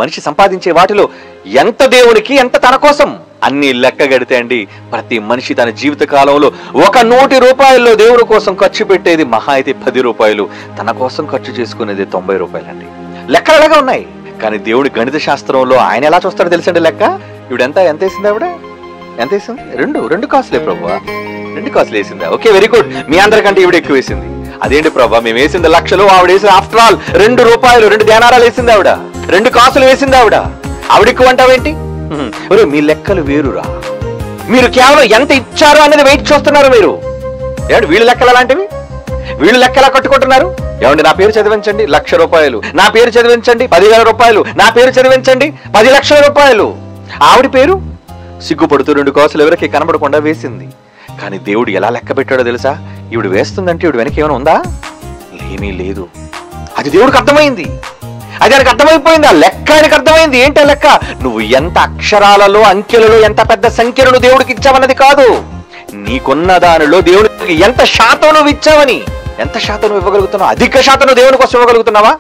మనిషి సంపాదించే వాటిలో ఎంత దేవునికి, ఎంత తన కోసం అన్ని లెక్క గడితే అండి, ప్రతి మనిషి తన జీవిత కాలంలో 100 రూపాయల్లో దేవుడి కోసం ఖర్చు పెట్టేది మహా అయితే 10 రూపాయలు, తన కోసం ఖర్చు చేసుకునేది 90 రూపాయలండి. లెక్కలు అలాగే ఉన్నాయి. కానీ దేవుడి గణిత శాస్త్రంలో ఆయన ఎలా చూస్తాడో తెలుసండి లెక్క. ఇవిడ ఎంత వేసింది? ఆవిడ ఎంత వేసింది? రెండు కాసులే ప్రభువా, 2 కాసులు వేసిందా? Okay, very good. మీ అందరికంటే ఈవిడ ఎక్కువ వేసింది. అదేంటి ప్రభా, మేము వేసింది లక్షలు, ఆవిడ వేసింది ఆఫ్టర్ ఆల్ 2 రూపాయలు, 2 ధ్యానారాలు వేసింది ఆవిడ, 2 కాసులు వేసింది ఆవిడ. ఆవిడ ఎక్కువ అంటావేంటి? మీ లెక్కలు వేరురా. మీరు కేవలం ఎంత ఇచ్చారో అనేది వెయిట్ చూస్తున్నారు మీరు. ఏమండి వీళ్ళ లెక్కలు అలాంటివి? వీళ్ళు లెక్క ఎలా కట్టుకుంటున్నారు? ఏమండి నా పేరు చదివించండి 1,00,000 రూపాయలు, నా పేరు చదివించండి 10,000 రూపాయలు, నా పేరు చదివించండి 10 లక్షల రూపాయలు. ఆవిడ పేరు సిగ్గుపడుతూ 2 కాసులు ఎవరికి కనబడకుండా వేసింది. కానీ దేవుడు ఎలా లెక్క పెట్టాడో తెలుసా? ఈవిడ వేస్తుందంటే ఈవిడ వెనక ఏమైనా ఉందా? ఏమీ లేదు. అది దేవుడికి అర్థమైంది, అది ఆయనకు అర్థమైపోయింది. ఆ లెక్క ఆయనకు అర్థమైంది. ఏంటి లెక్క? నువ్వు ఎంత అక్షరాలలో, అంకెలలో, ఎంత పెద్ద సంఖ్యను దేవుడికి ఇచ్చావన్నది కాదు, నీకున్న దానిలో దేవుడికి ఎంత శాతం నువ్వు ఇచ్చావని. ఎంత శాతం నువ్వు ఇవ్వగలుగుతున్నావు? అధిక శాతం దేవుని కోసం ఇవ్వగలుగుతున్నావా?